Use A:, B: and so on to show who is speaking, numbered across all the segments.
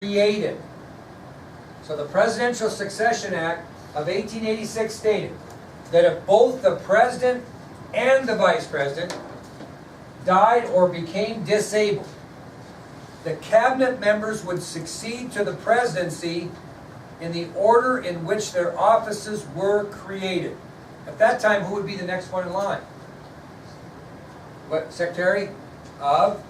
A: created. So the Presidential Succession Act of 1886 stated that if both the President and the Vice President died or became disabled, the cabinet members would succeed to the presidency in the order in which their offices were created. At that time, who would be the next one in line? What, Secretary of?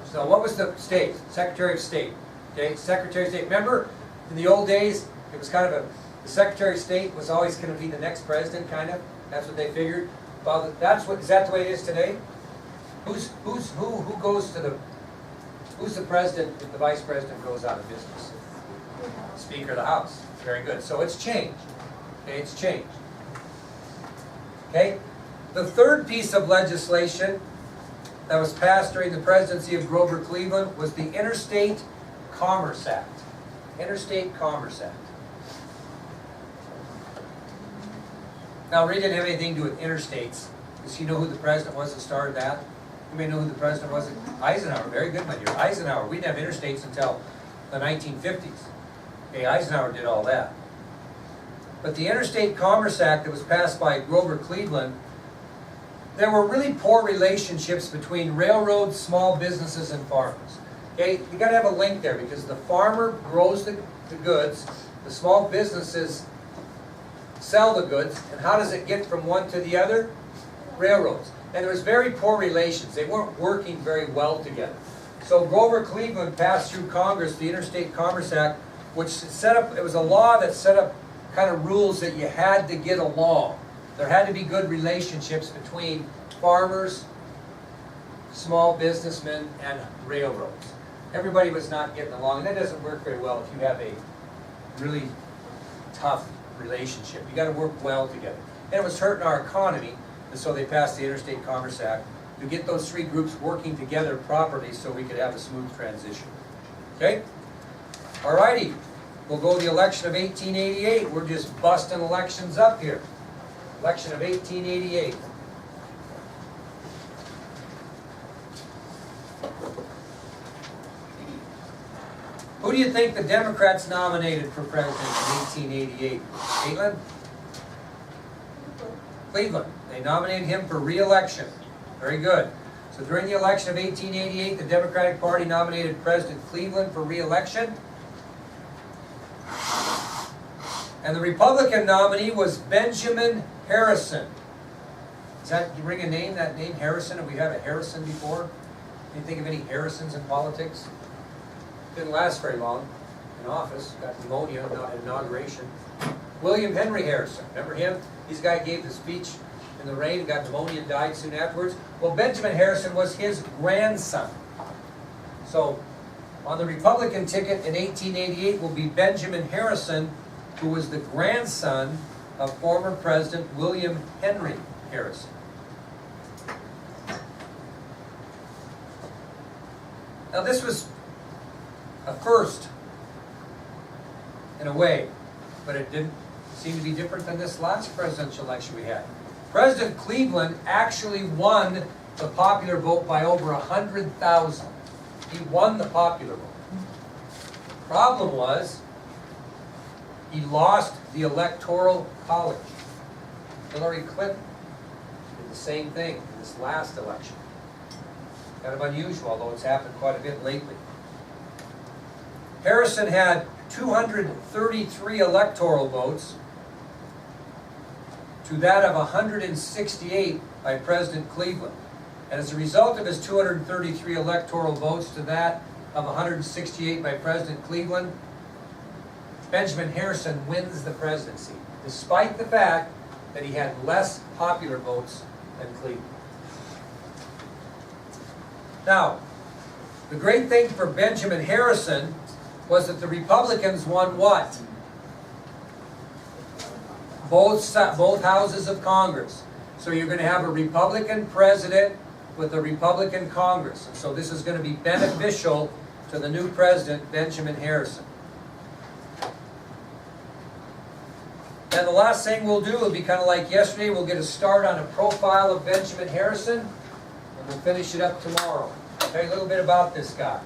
A: So what was the state? Secretary of State. Okay, Secretary of State. Remember, in the old days, it was kind of the Secretary of State was always going to be the next president, kind of. That's what they figured. Well, is that the way it is today? Who goes to the? Who's the president if the vice president goes out of business? Speaker of the House. Very good. So it's changed. Okay, it's changed. Okay. The third piece of legislation that was passed during the presidency of Grover Cleveland was the Interstate Commerce Act. Interstate Commerce Act. Now, Ray didn't have anything to do with interstates. Does he know who the president was that started that? You may know who the president was. Eisenhower. Very good, my dear. Eisenhower. We didn't have interstates until the 1950s. Okay, Eisenhower did all that. But the Interstate Commerce Act that was passed by Grover Cleveland, there were really poor relationships between railroads, small businesses, and farmers. Okay, you got to have a link there because the farmer grows the goods, the small businesses sell the goods, and how does it get from one to the other? Railroads. And there was very poor relations. They weren't working very well together. So Grover Cleveland passed through Congress the Interstate Commerce Act, which set up, it was a law that set up kind of rules that you had to get along. There had to be good relationships between farmers, small businessmen, and railroads. Everybody was not getting along, and that doesn't work very well if you have a really tough relationship. You got to work well together. And it was hurting our economy, and so they passed the Interstate Commerce Act to get those three groups working together properly so we could have a smooth transition. Okay? Alrighty. We'll go to the election of 1888. We're just busting elections up here. Election of 1888. Who do you think the Democrats nominated for president in 1888? Caitlin? Cleveland. They nominated him for re-election. Very good. So during the election of 1888, the Democratic Party nominated President Cleveland for re-election. And the Republican nominee was Benjamin Harrison. Does that ring a name, that name, Harrison? Have we had a Harrison before? Can you think of any Harrisons in politics? Didn't last very long in office. Got pneumonia at inauguration. William Henry Harrison. Remember him? He's the guy who gave the speech in the rain, got pneumonia and died soon afterwards. Well, Benjamin Harrison was his grandson. So, on the Republican ticket in 1888 will be Benjamin Harrison, who was the grandson of former President William Henry Harrison. Now this was a first, in a way, but it didn't seem to be different than this last presidential election we had. President Cleveland actually won the popular vote by over 100,000. He won the popular vote. Problem was, he lost the Electoral College. Hillary Clinton did the same thing in this last election. Kind of unusual, although it's happened quite a bit lately. Harrison had 233 electoral votes to that of 168 by President Cleveland. And as a result of his 233 electoral votes to that of 168 by President Cleveland, Benjamin Harrison wins the presidency, despite the fact that he had less popular votes than Cleveland. Now, the great thing for Benjamin Harrison was that the Republicans won what? Both houses of Congress. So you're going to have a Republican president with a Republican Congress. And so this is going to be beneficial to the new president, Benjamin Harrison. And the last thing we'll do will be kind of like yesterday. We'll get a start on a profile of Benjamin Harrison, and we'll finish it up tomorrow. Okay, a little bit about this guy.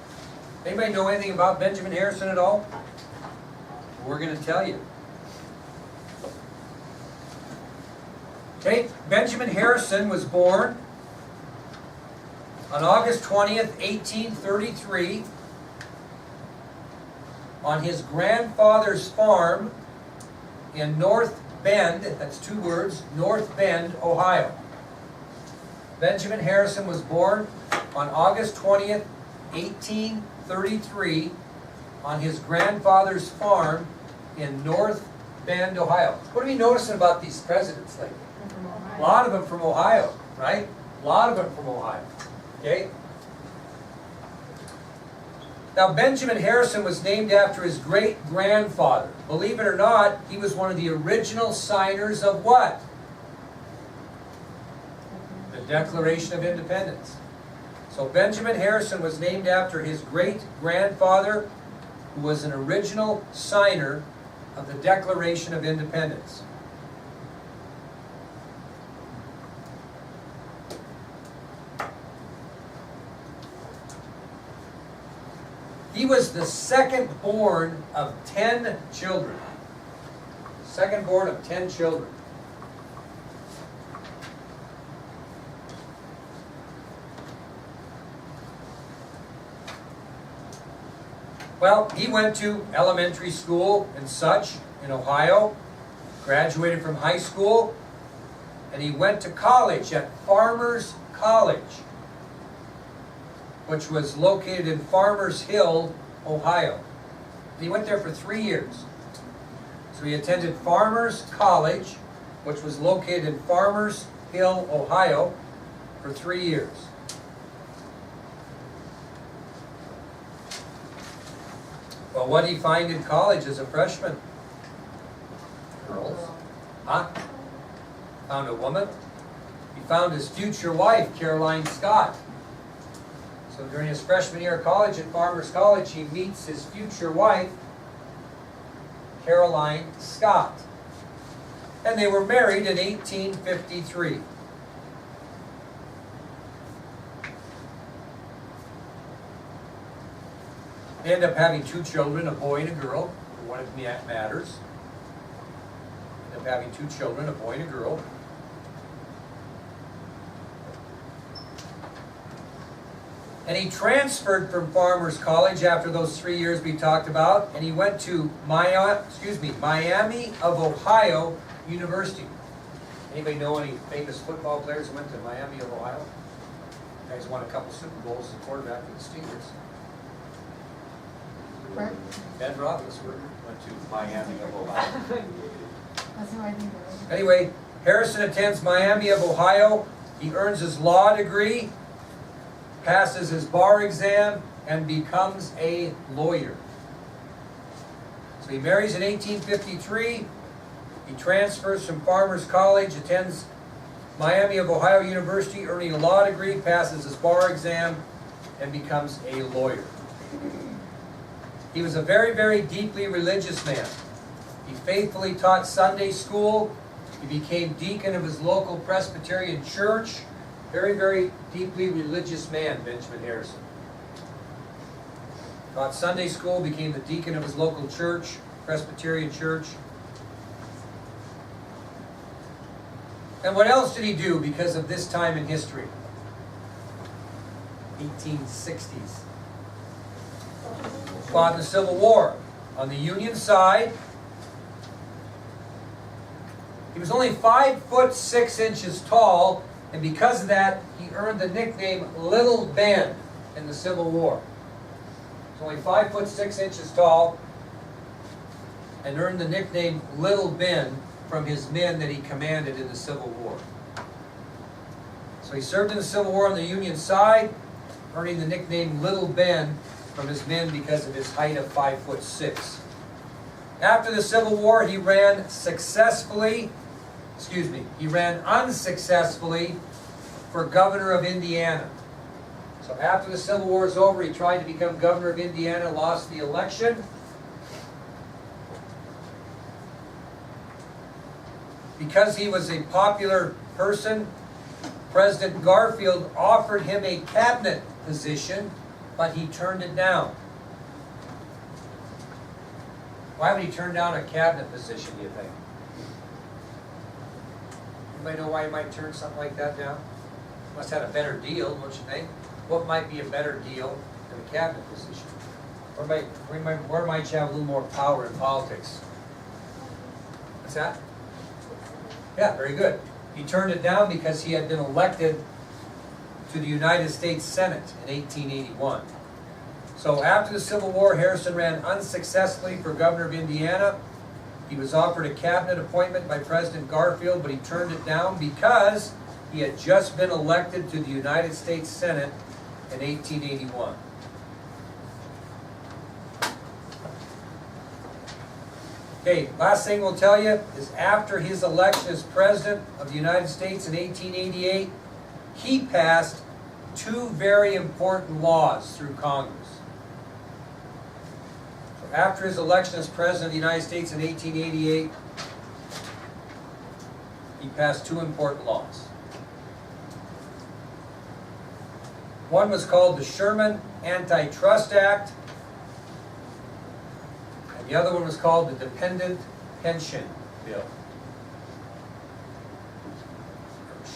A: Anybody know anything about Benjamin Harrison at all? We're going to tell you. Okay, Benjamin Harrison was born on August 20th, 1833, on his grandfather's farm in North Bend, that's two words, North Bend, Ohio. Benjamin Harrison was born on August 20th, 1833, on his grandfather's farm in North Bend, Ohio. What are we noticing about these presidents lately? A lot of them from Ohio, right? A lot of them from Ohio. Okay? Now, Benjamin Harrison was named after his great-grandfather. Believe it or not, he was one of the original signers of what? The Declaration of Independence. So Benjamin Harrison was named after his great-grandfather, who was an original signer of the Declaration of Independence. He was the second born of 10 children. Second born of 10 children. Well, he went to elementary school and such in Ohio, graduated from high school, and he went to college at Farmers College, which was located in Farmers Hill, Ohio. He went there for 3 years. So he attended Farmers College, which was located in Farmers Hill, Ohio, for 3 years. Well, what did he find in college as a freshman? Girls. Huh? Found a woman. He found his future wife, Caroline Scott. So during his freshman year of college at Farmers College, he meets his future wife, Caroline Scott. And they were married in 1853. They ended up having 2 children, a boy and a girl, for what it matters. Ended up having 2 children, a boy and a girl. And he transferred from Farmers College after those 3 years we talked about, and he went to Miami of Ohio University. Anybody know any famous football players who went to Miami of Ohio? You guys won a couple Super Bowls as a quarterback for the Steelers.
B: Where?
A: Ben Roethlisberger went to Miami of Ohio.
B: That's who I think of.
A: Anyway, Harrison attends Miami of Ohio. He earns his law degree, passes his bar exam, and becomes a lawyer. So he marries in 1853. He transfers from Farmers College, attends Miami of Ohio University, earning a law degree, passes his bar exam, and becomes a lawyer. He was a very, very deeply religious man. He faithfully taught Sunday school. He became deacon of his local Presbyterian church. Very, very deeply religious man, Benjamin Harrison. Taught Sunday school, became the deacon of his local church, Presbyterian church. And what else did he do because of this time in history? 1860s. Fought in the Civil War. On the Union side, he was only 5'6" tall, and because of that, he earned the nickname Little Ben in the Civil War. He was only 5'6" tall, and earned the nickname Little Ben from his men that he commanded in the Civil War. So he served in the Civil War on the Union side, earning the nickname Little Ben from his men because of his height of 5'6". After the Civil War, he ran unsuccessfully for governor of Indiana. So after the Civil War is over, he tried to become governor of Indiana, lost the election. Because he was a popular person, President Garfield offered him a cabinet position, but he turned it down. Why would he turn down a cabinet position, do you think? Anybody know why he might turn something like that down? Must have had a better deal, don't you think? What might be a better deal than a cabinet position? Or might you have a little more power in politics? What's that? Yeah, very good. He turned it down because he had been elected to the United States Senate in 1881. So after the Civil War, Harrison ran unsuccessfully for governor of Indiana. He was offered a cabinet appointment by President Garfield, but he turned it down because he had just been elected to the United States Senate in 1881. Okay, last thing we'll tell you is after his election as President of the United States in 1888, he passed two very important laws through Congress. So after his election as President of the United States in 1888, he passed two important laws. One was called the Sherman Antitrust Act, and the other one was called the Dependent Pension Bill.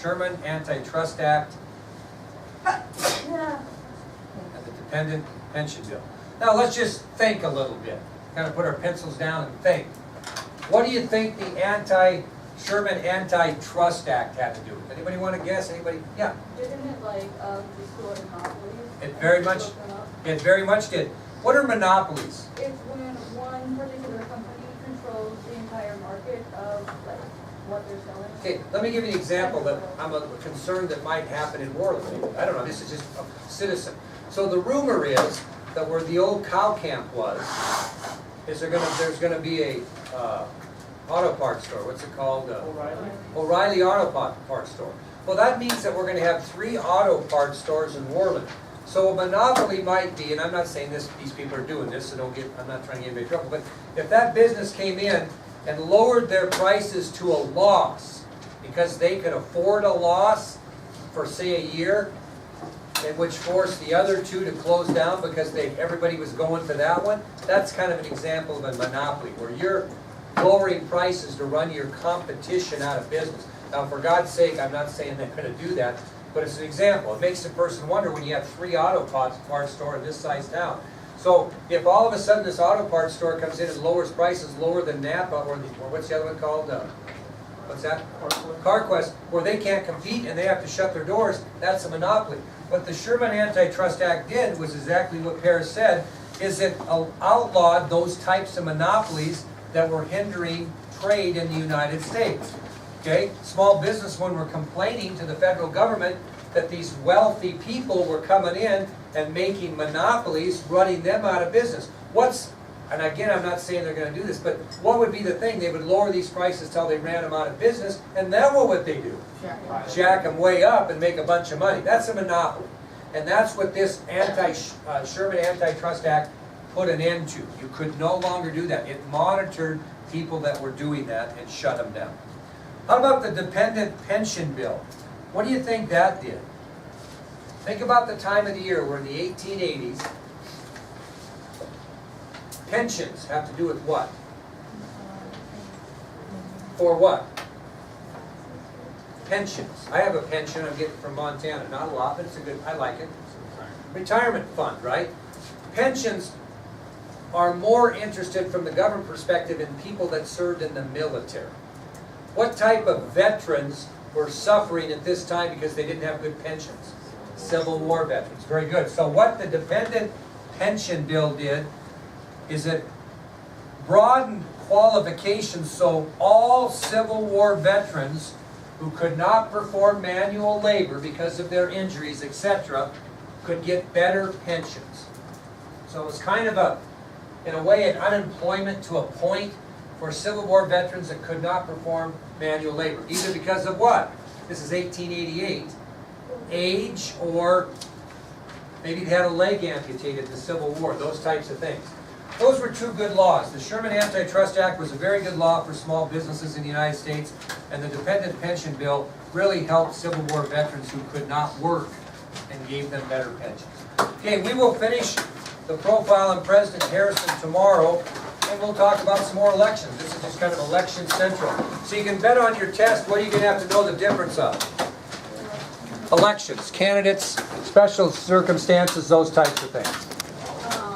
A: Sherman Antitrust Act and the Dependent Pension Bill. Now let's just think a little bit. Kind of put our pencils down and think. What do you think the Sherman Antitrust Act had to do with? Anybody want to guess? Anybody? Yeah.
C: Didn't it like destroy monopolies?
A: It very much did. What are monopolies?
C: It's when one particular company controls the entire market of like what they're selling.
A: Okay, let me give you an example that I'm concerned that might happen in Worland. I don't know, this is just a citizen. So the rumor is that where the old cow camp was, there's gonna be a auto parts store. What's it called? O'Reilly Auto Parts Store. Well, that means that we're gonna have 3 auto parts stores in Worland. So a monopoly might be, and I'm not saying these people are doing this, so I'm not trying to get anybody in trouble, but if that business came in and lowered their prices to a loss because they could afford a loss for say a year, and which forced the other 2 to close down because everybody was going to that one, that's kind of an example of a monopoly where you're lowering prices to run your competition out of business. Now, for God's sake, I'm not saying they're going to do that, but it's an example. It makes the person wonder when you have 3 auto parts store in this size town. So if all of a sudden this auto parts store comes in and lowers prices lower than Napa or what's the other one called? What's that? CarQuest, where they can't compete and they have to shut their doors, that's a monopoly. What the Sherman Antitrust Act did was exactly what Paris said, is it outlawed those types of monopolies that were hindering trade in the United States. Okay, small businessmen were complaining to the federal government that these wealthy people were coming in and making monopolies, running them out of business. And again, I'm not saying they're going to do this, but what would be the thing? They would lower these prices till they ran them out of business, and then what would they do? Jack them way up and make a bunch of money. That's a monopoly. And that's what this Sherman Antitrust Act put an end to. You could no longer do that. It monitored people that were doing that and shut them down. How about the Dependent Pension Bill? What do you think that did? Think about the time of the year. We're in the 1880s. Pensions have to do with what? For what? Pensions. I have a pension I'm getting from Montana. Not a lot, but it's a good, I like it. Retirement fund, right? Pensions are more interested from the government perspective in people that served in the military. What type of veterans were suffering at this time because they didn't have good pensions? Civil War veterans. Very good. So what the Dependent Pension Bill did is it broadened qualifications so all Civil War veterans who could not perform manual labor because of their injuries, etc., could get better pensions. So it was kind of in a way, an unemployment to a point for Civil War veterans that could not perform manual labor, either because of what? This is 1888. Age, or maybe they had a leg amputated in the Civil War, those types of things. Those were 2 good laws. The Sherman Antitrust Act was a very good law for small businesses in the United States, and the Dependent Pension Bill really helped Civil War veterans who could not work and gave them better pensions. Okay, we will finish the profile on President Harrison tomorrow, And we'll talk about some more elections. This is just kind of election central. So you can bet on your test what are you going to have to know the difference of. Elections, candidates, special circumstances, those types of things.